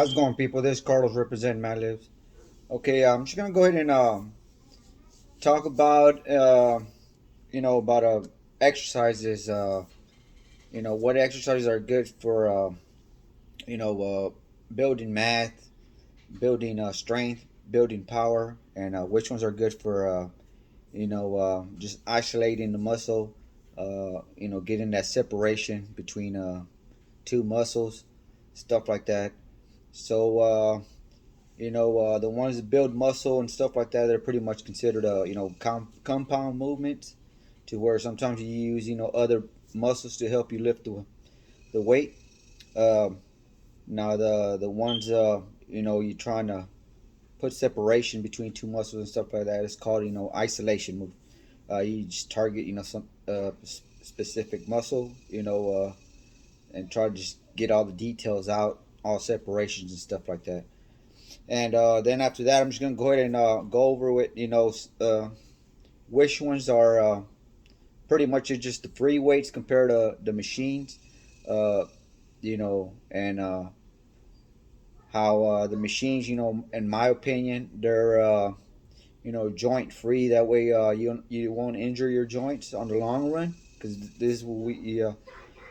how's it going, people? This is Carlos representing Matt Lives. Okay, I'm just gonna go ahead and talk about about exercises. What exercises are good for you know building math, building strength, building power, and which ones are good for just isolating the muscle. Getting that separation between two muscles, stuff like that. So the ones that build muscle and stuff like that, they're pretty much considered compound movements, to where sometimes you use other muscles to help you lift the weight. Um, Now the ones you're trying to put separation between two muscles and stuff like that, it's called isolation move. You just target some specific muscle, and try to just get all the details out, all separations and stuff like that. And then after that, I'm just gonna go ahead and go over with which ones are pretty much just the free weights compared to the machines, uh, and how the machines, in my opinion, they're joint free. That way, you won't injure your joints on the long run, because this is what we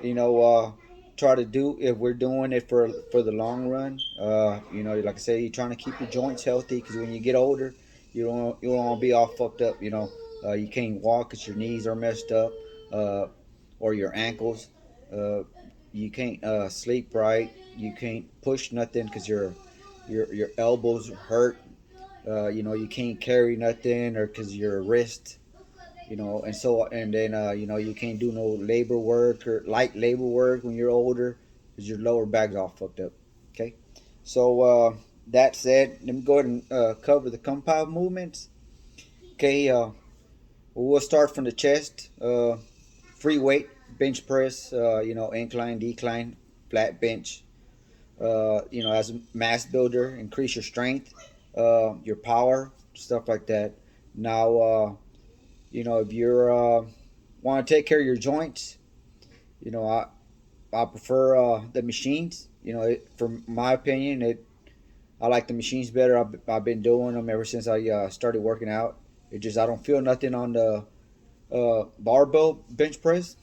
you know try to do if we're doing it for the long run. Like I say, you're trying to keep your joints healthy, because when you get older, you don't want to be all fucked up. You can't walk because your knees are messed up, uh, or your ankles. Uh, you can't sleep right. You can't push nothing because your elbows hurt. You can't carry nothing, or because your wrist, and then you can't do no labor work or light labor work when you're older, because your lower back's all fucked up. Okay, so that said, let me go ahead and cover the compound movements. Okay, we'll start from the chest. Free weight, bench press, incline, decline, flat bench. As a mass builder, increase your strength, your power, stuff like that. Now, if you're want to take care of your joints, you know, I prefer the machines. For my opinion, I like the machines better. I've been doing them ever since I started working out. It just I don't feel nothing on the barbell bench press.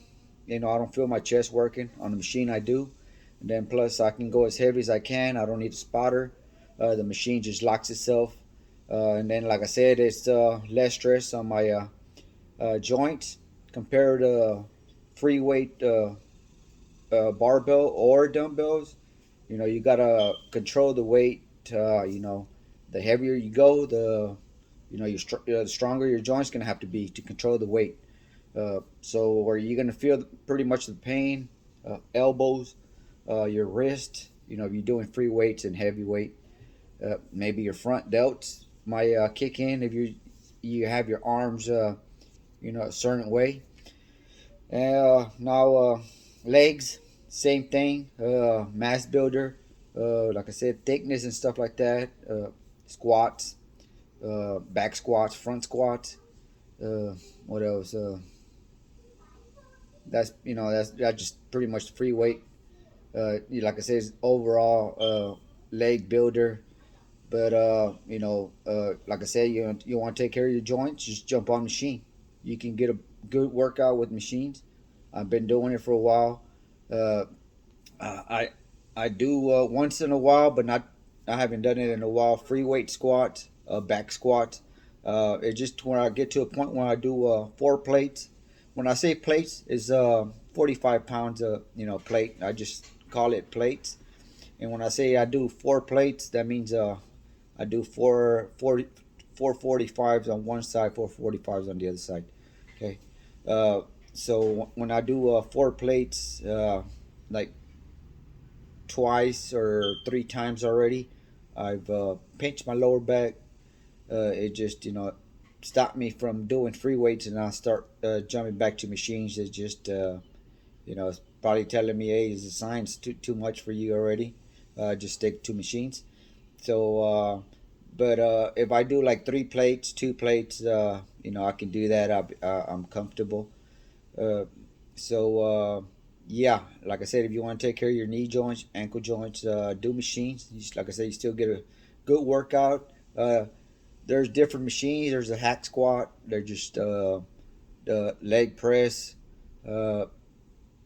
I don't feel my chest working on the machine. I do, and then plus I can go as heavy as I can. I don't need a spotter. The machine just locks itself, and then like I said, it's less stress on my joints compared to free weight barbell or dumbbells. You gotta control the weight. The heavier you go, the stronger your joints gonna have to be to control the weight. So where you're gonna feel pretty much the pain, elbows, your wrist. If you're doing free weights and heavy weight, maybe your front delts might kick in if you have your arms, a certain way. Now, legs, same thing. Mass builder, like I said, thickness and stuff like that. Squats, back squats, front squats. Uh, what else? That's just pretty much free weight. Like I said, it's overall leg builder. But like I said, you want to take care of your joints, just jump on machine. You can get a good workout with machines. I've been doing it for a while. Uh, I I do once in a while, but not. I haven't done it in a while. Free weight squats, back squats. It's just when I get to a point where I do four plates. When I say plates, is 45 pounds of plate. I just call it plates. And when I say I do four plates, that means I do 445s on one side, 445s on the other side. Okay. So when I do four plates, like twice or three times already, I've pinched my lower back. It just stopped me from doing free weights, and I start jumping back to machines. It just it's probably telling me, hey, is the science too much for you already? Just stick to machines. So, but if I do like three plates, two plates, I can do that. I'm comfortable. Uh, so Yeah, like I said, if you want to take care of your knee joints, ankle joints, do machines. Like I said, you still get a good workout. There's different machines. There's a hack squat. There's just the leg press. Uh,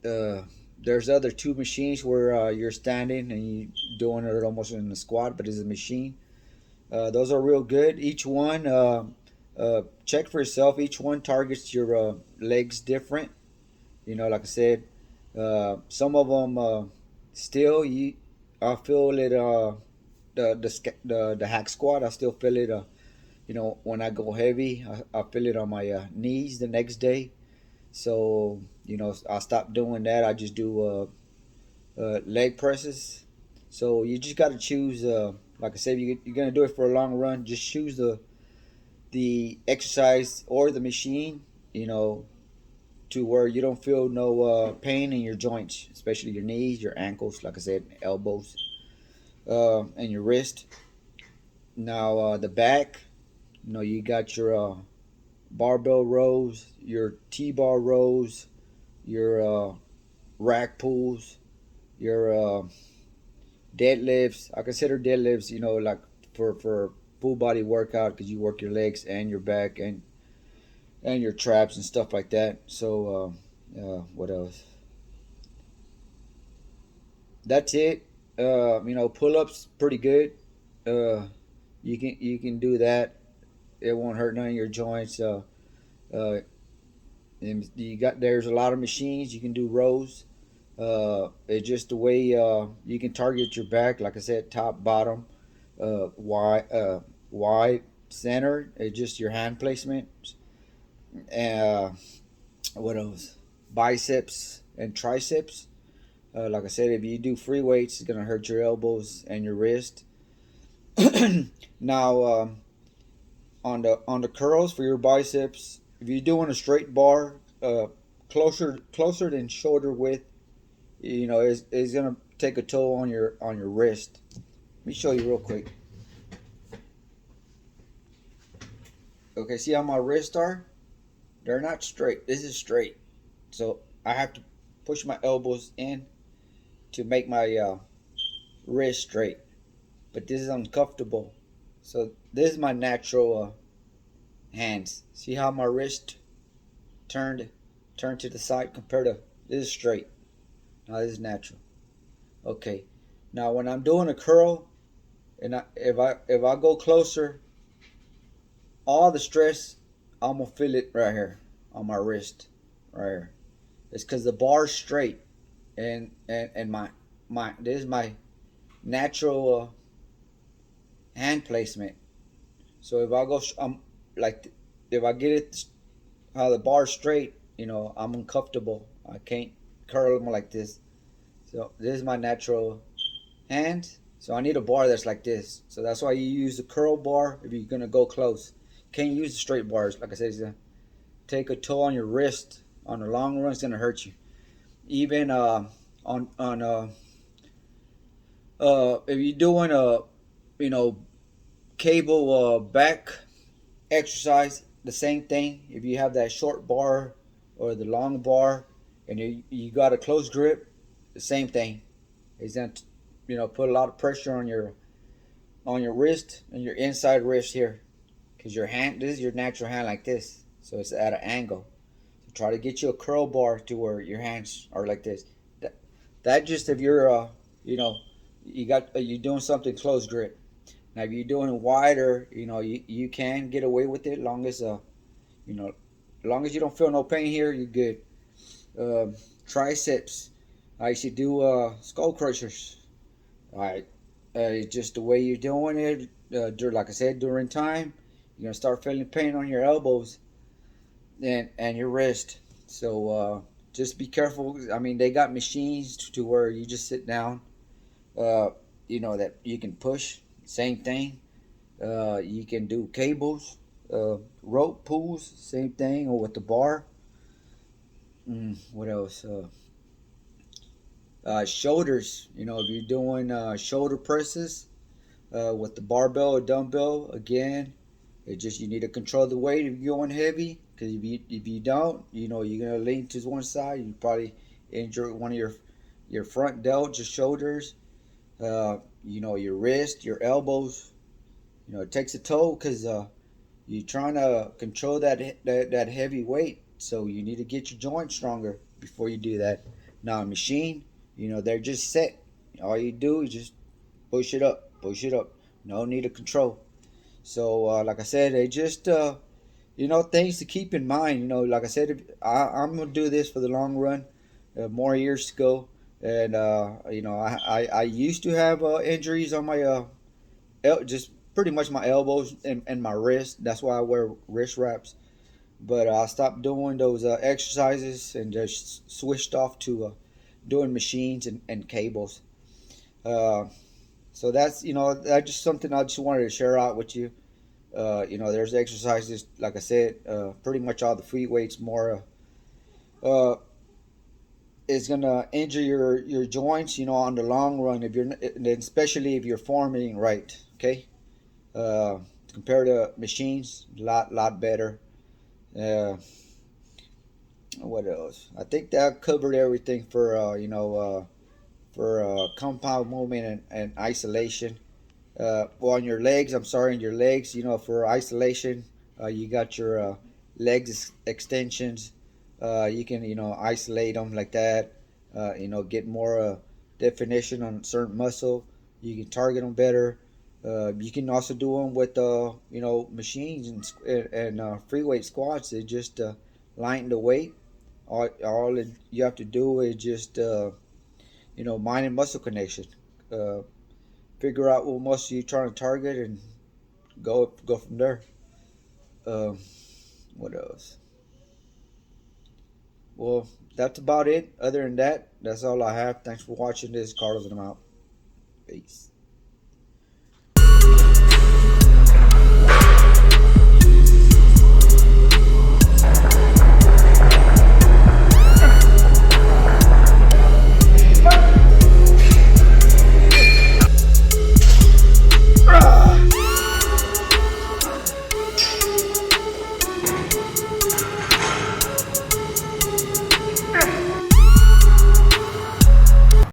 uh, there's other two machines where you're standing and you doing it almost in a squat, but it's a machine. Those are real good. Each one, check for yourself. Each one targets your legs different. You know, like I said, some of them still you. I feel it. The hack squat. I still feel it. You know, when I go heavy, I feel it on my knees the next day. So you know, I stop doing that. I just do leg presses. So you just got to choose. Like I said, you're gonna do it for a long run. Just choose the exercise or the machine. You know, to where you don't feel no pain in your joints, especially your knees, your ankles, like I said, elbows, and your wrist. Now the back, you know, you got your barbell rows, your T-bar rows, your rack pulls, your deadlifts. I consider deadlifts, you know, like for full body workout because you work your legs and your back and your traps and stuff like that. So what else? That's it. You know, pull ups pretty good. Uh, you can do that. It won't hurt none of your joints. Uh, and you got there's a lot of machines. You can do rows. It's just the way you can target your back. Like I said, top, bottom, wide, center. It's just your hand placement. Uh, what else? Biceps and triceps. Like I said, if you do free weights, it's gonna hurt your elbows and your wrist. Now, on the curls for your biceps, if you're doing a straight bar, closer than shoulder width, you know, it's gonna take a toll on your wrist. Let me show you real quick. Okay, see how my wrists are? They're not straight. This is straight, so I have to push my elbows in to make my wrist straight. But this is uncomfortable. So this is my natural hands. See how my wrist turned to the side compared to this is straight. Now this is natural. Okay. Now when I'm doing a curl and if I go closer, all the stress I'm gonna feel it right here on my wrist, right here. It's because the bar's straight and my this is my natural hand placement. So if I go, like if I get it how the bar's straight, you know, I'm uncomfortable. I can't curl them like this. So this is my natural hand. So I need a bar that's like this. So that's why you use the curl bar if you're gonna go close. Can't use the straight bars. Like I said, it's gonna take a toll on your wrist. On the long run, it's gonna hurt you. Even on if you're doing a you know cable back exercise, the same thing. If you have that short bar or the long bar, and you got a close grip, the same thing. It's gonna put a lot of pressure on your wrist and your inside wrist here, because your hand this is your natural hand like this, so it's at an angle. So try to get you a curl bar to where your hands are like this. That, that just if you're you know you're doing something close grip. Now, if you're doing wider, you can get away with it, long as you know, long as you don't feel no pain here, you're good. Triceps, I should do skull crushers. All right, just the way you're doing it, like I said, during time, you're gonna start feeling pain on your elbows and your wrist. So just be careful. I mean, they got machines to where you just sit down. Uh, that you can push. Same thing. You can do cables, rope pulls, same thing, or with the bar. What else? Shoulders. If you're doing shoulder presses with the barbell or dumbbell, again, it just you need to control the weight if you're going heavy. Because if you don't, you're gonna lean to one side. You probably injure one of your front delts, your shoulders, your wrist, your elbows. It takes a toll because you're trying to control that heavy weight. So you need to get your joints stronger before you do that. Now a machine, they're just set. All you do is just push it up, push it up. No need of control. So like I said, they just things to keep in mind. Like I said, I'm gonna do this for the long run. More years to go, and I used to have injuries on my just pretty much my elbows and my wrist. That's why I wear wrist wraps. But I stopped doing those exercises and just switched off to doing machines and cables. Uh, so that's just something I just wanted to share out with you. There's exercises, like I said, pretty much all the free weights more uh, is gonna injure your joints, on the long run if you're, especially if you're forming right. Okay, uh, compared to machines, lot better. Uh, what else? I think that covered everything for compound movement and isolation. Well, on your legs, I'm sorry, on your legs, for isolation, you got your legs extensions. You can, isolate them like that. Get more definition on certain muscle. You can target them better. You can also do them with, machines and free weight squats. They just lighten the weight. All you have to do is just, mind and muscle connection. Uh, Figure out what muscle you're trying to target and go from there. Um, what else? Well, that's about it. Other than that, that's all I have. Thanks for watching this. Carlos and I'm out. Peace.